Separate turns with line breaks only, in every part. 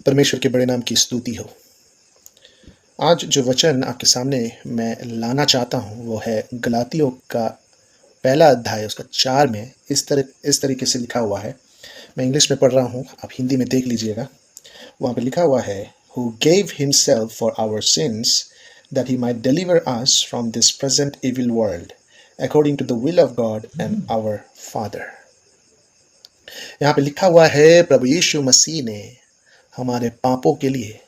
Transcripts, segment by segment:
परमेश्वर के बड़े नाम की स्तुति हो। आज जो वचन आपके सामने मैं लाना चाहता हूँ वो है गलातियों का पहला अध्याय उसका 4 में इस तरीके से लिखा हुआ है। मैं इंग्लिश में पढ़ रहा हूँ, आप हिंदी में देख लीजिएगा। वहाँ पे लिखा हुआ है, who gave himself for our sins that he might deliver us from this present evil world according to the will of God and our father. यहाँ पे लिखा हुआ है, प्रभु यीशु मसीह ने हमारे पापों के लिए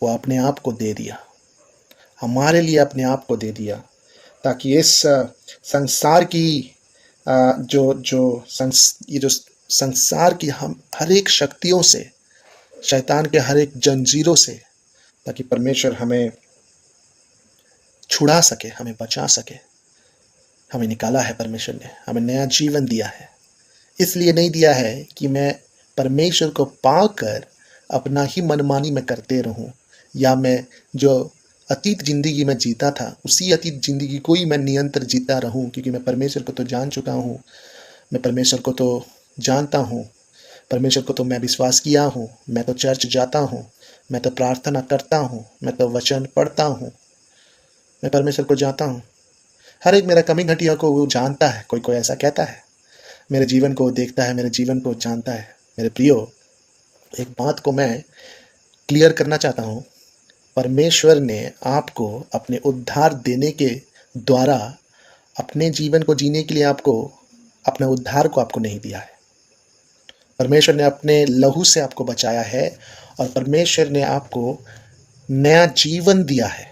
वो अपने आप को दे दिया, हमारे लिए अपने आप को दे दिया, ताकि इस संसार की ये जो संसार की हम हर एक शक्तियों से, शैतान के हर एक जंजीरों से, ताकि परमेश्वर हमें छुड़ा सके, हमें बचा सके। हमें निकाला है परमेश्वर ने, हमें नया जीवन दिया है। इसलिए नहीं दिया है कि मैं परमेश्वर को पाकर अपना ही मनमानी में करते रहूं, या मैं जो अतीत जिंदगी में जीता था उसी अतीत जिंदगी को ही मैं निरंतर जीता रहूं, क्योंकि मैं परमेश्वर को तो जान चुका हूं, मैं परमेश्वर को तो जानता हूं, परमेश्वर को तो मैं विश्वास किया हूं, मैं तो चर्च जाता हूं, मैं तो प्रार्थना करता हूं, मैं तो वचन पढ़ता हूं, मैं परमेश्वर को जानता हूं। हर एक मेरा कमी घटिया को वो जानता है। कोई कोई ऐसा कहता है, मेरे जीवन को देखता है, मेरे जीवन को जानता है। मेरे प्रियो, एक बात को मैं क्लियर करना चाहता हूँ। परमेश्वर ने आपको अपने उद्धार देने के द्वारा अपने जीवन को जीने के लिए आपको अपने उद्धार को आपको नहीं दिया है। परमेश्वर ने अपने लहू से आपको बचाया है और परमेश्वर ने आपको नया जीवन दिया है।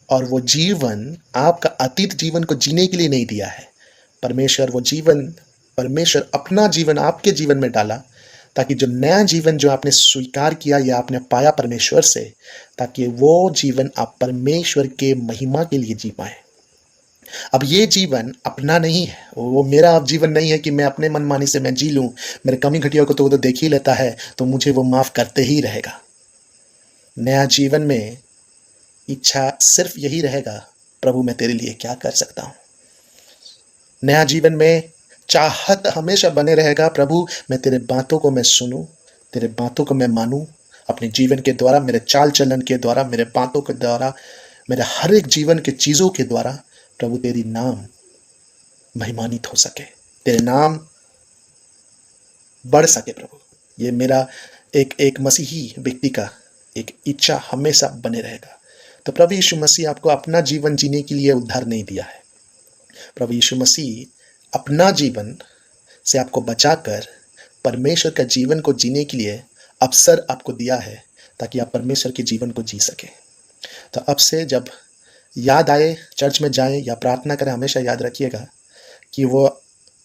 और वो जीवन आपका अतीत जीवन को जीने के लिए नहीं दिया है। परमेश्वर अपना जीवन आपके जीवन में डाला, ताकि जो नया जीवन जो आपने स्वीकार किया या आपने पाया परमेश्वर से, ताकि वो जीवन आप परमेश्वर के महिमा के लिए जी पाए। अब ये जीवन अपना नहीं है, वो मेरा अब जीवन नहीं है कि मैं अपने मनमानी से मैं जी लूं। मेरे कमी घटिया को तो वो तो देख ही लेता है, तो मुझे वो माफ करते ही रहेगा। नया जीवन में इच्छा सिर्फ यही रहेगा, प्रभु मैं तेरे लिए क्या कर सकता हूं। नया जीवन में चाहत हमेशा बने रहेगा, प्रभु मैं तेरे बातों को मैं सुनूं, तेरे बातों को मैं मानूं अपने जीवन के द्वारा, मेरे चाल चलन के द्वारा, मेरे बातों के द्वारा, मेरे हर एक जीवन के चीज़ों के द्वारा। प्रभु तेरी नाम महिमानित हो सके, तेरे नाम बढ़ सके। प्रभु ये मेरा एक मसीही व्यक्ति का एक इच्छा हमेशा बने रहेगा। तो प्रभु यीशु मसीह आपको अपना जीवन जीने के लिए उद्धार नहीं दिया है। प्रभु यीशु मसीह अपना जीवन से आपको बचाकर परमेश्वर का जीवन को जीने के लिए अवसर आपको दिया है, ताकि आप परमेश्वर के जीवन को जी सके। तो अब से जब याद आए, चर्च में जाएं या प्रार्थना करें, हमेशा याद रखिएगा कि वो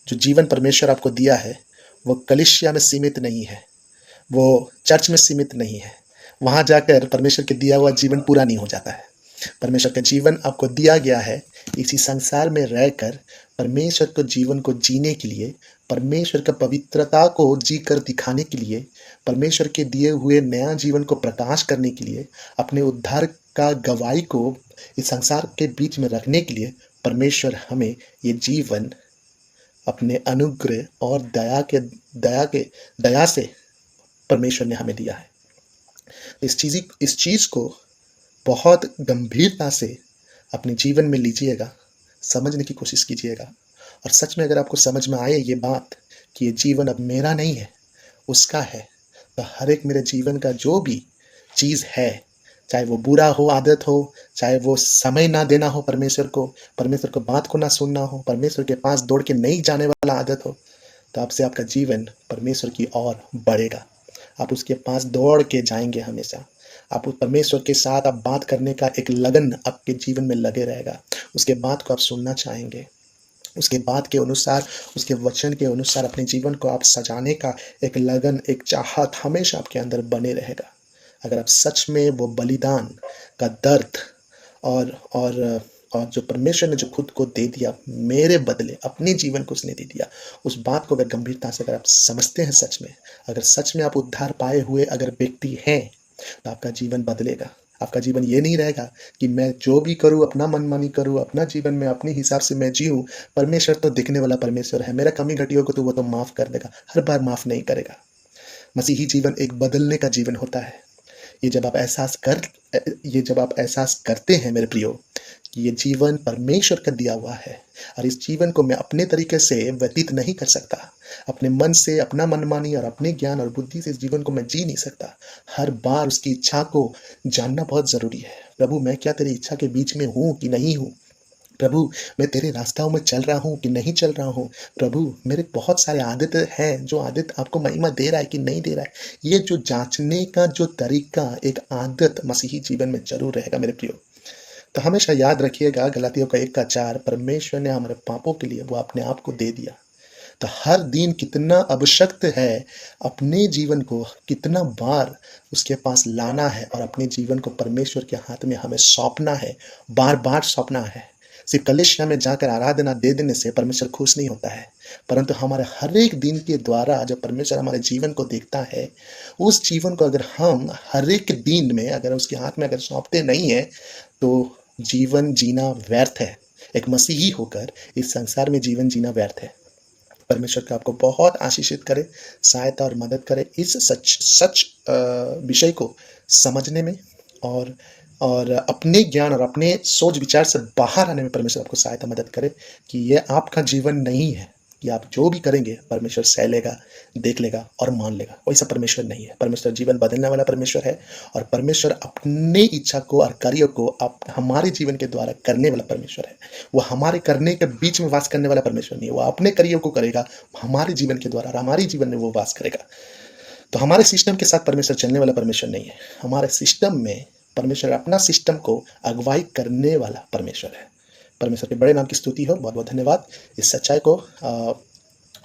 जो जीवन परमेश्वर आपको दिया है वो कलीसिया में सीमित नहीं है, वो चर्च में सीमित नहीं है। वहाँ जाकर परमेश्वर के दिया हुआ जीवन पूरा नहीं हो जाता है। परमेश्वर का जीवन आपको दिया गया है इसी संसार में रहकर परमेश्वर को जीवन को जीने के लिए, परमेश्वर का पवित्रता को जी कर दिखाने के लिए, परमेश्वर के दिए हुए नया जीवन को प्रकाश करने के लिए, अपने उद्धार का गवाही को इस संसार के बीच में रखने के लिए परमेश्वर हमें ये जीवन अपने अनुग्रह और दया से परमेश्वर ने हमें दिया है। इस चीज़ को बहुत गंभीरता से अपने जीवन में लीजिएगा, समझने की कोशिश कीजिएगा। और सच में अगर आपको समझ में आए ये बात कि ये जीवन अब मेरा नहीं है, उसका है, तो हर एक मेरे जीवन का जो भी चीज़ है, चाहे वो बुरा हो, आदत हो, चाहे वो समय ना देना हो परमेश्वर को बात को ना सुनना हो, परमेश्वर के पास दौड़ के नहीं जाने वाला आदत हो, तो अब से आपका जीवन परमेश्वर की ओर बढ़ेगा। आप उसके पास दौड़ के जाएंगे हमेशा। आप उस परमेश्वर के साथ आप बात करने का एक लगन आपके जीवन में लगे रहेगा। उसके बात को आप सुनना चाहेंगे, उसके बात के अनुसार, उसके वचन के अनुसार अपने जीवन को आप सजाने का एक लगन, एक चाहत हमेशा आपके अंदर बने रहेगा। अगर आप सच में वो बलिदान का दर्द और जो परमेश्वर ने जो खुद को दे दिया मेरे बदले, अपने जीवन को उसने दे दिया, उस बात को अगर गंभीरता से अगर आप समझते हैं, सच में अगर सच में आप उद्धार पाए हुए अगर व्यक्ति हैं, तो आपका जीवन बदलेगा। आपका जीवन ये नहीं रहेगा कि मैं जो भी करूं अपना मनमानी करूं, अपना जीवन में अपने हिसाब से मैं जीऊं। परमेश्वर तो दिखने वाला परमेश्वर है, मेरा कमी घटियों को तो वो तो माफ कर देगा, हर बार माफ नहीं करेगा। मसीही जीवन एक बदलने का जीवन होता है। ये जब आप एहसास कर ये जब आप एहसास करते हैं मेरे प्रियो कि ये जीवन परमेश्वर का दिया हुआ है और इस जीवन को मैं अपने तरीके से व्यतीत नहीं कर सकता, अपने मन से, अपना मनमानी और अपने ज्ञान और बुद्धि से इस जीवन को मैं जी नहीं सकता। हर बार उसकी इच्छा को जानना बहुत ज़रूरी है। प्रभु, मैं क्या तेरी इच्छा के बीच में हूँ कि नहीं हूँ? प्रभु, मैं तेरे रास्ताओं में चल रहा हूँ कि नहीं चल रहा हूँ? प्रभु, मेरे बहुत सारे आदत हैं, जो आदत आपको महिमा दे रहा है कि नहीं दे रहा है। ये जो जाँचने का जो तरीका, एक आदत मसीही जीवन में ज़रूर रहेगा मेरे प्रियो। तो हमेशा याद रखिएगा गलातियों का 1:4, परमेश्वर ने हमारे पापों के लिए वो अपने आप को दे दिया। तो हर दिन कितना आवश्यक है अपने जीवन को कितना बार उसके पास लाना है और अपने जीवन को परमेश्वर के हाथ में हमें सौंपना है, बार बार सौंपना है। सिर्फ कलिसिया में जाकर आराधना दे देने से परमेश्वर खुश नहीं होता है, परंतु हमारे हर एक दिन के द्वारा जब परमेश्वर हमारे जीवन को देखता है, उस जीवन को अगर हम हर एक दिन में अगर उसके हाथ में अगर सौंपते नहीं है, तो जीवन जीना व्यर्थ है। एक मसीही होकर इस संसार में जीवन जीना व्यर्थ है। परमेश्वर का आपको बहुत आशीषित करे, सहायता और मदद करे इस सच विषय को समझने में, और अपने ज्ञान और अपने सोच विचार से बाहर आने में परमेश्वर आपको सहायता मदद करे कि ये आपका जीवन नहीं है कि आप जो भी करेंगे परमेश्वर सह लेगा, देख लेगा और मान लेगा। वैसा परमेश्वर नहीं है। परमेश्वर जीवन बदलने वाला परमेश्वर है और परमेश्वर अपने इच्छा को और कार्यों को आप हमारे जीवन के द्वारा करने वाला परमेश्वर है। वो हमारे करने के बीच में वास करने वाला परमेश्वर नहीं है। वो अपने कार्यों को करेगा हमारे जीवन के द्वारा और हमारे जीवन में वो वास करेगा। तो हमारे सिस्टम के साथ परमेश्वर चलने वाला परमेश्वर नहीं है। हमारे सिस्टम में परमेश्वर अपना सिस्टम को अगुवाई करने वाला परमेश्वर है। परमेश्वर के बड़े नाम की स्तुति हो। बहुत बहुत धन्यवाद। इस सच्चाई को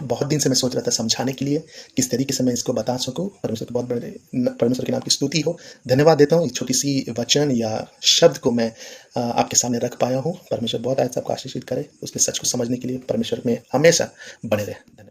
बहुत दिन से मैं सोच रहा था समझाने के लिए, किस तरीके से मैं इसको बता सकूं। परमेश्वर के बहुत बड़े परमेश्वर के नाम की स्तुति हो। धन्यवाद देता हूं, एक छोटी सी वचन या शब्द को मैं आपके सामने रख पाया हूं। परमेश्वर बहुत आयत आपको आशीषित करे। उसके सच को समझने के लिए परमेश्वर में हमेशा बने रहे। धन्यवाद।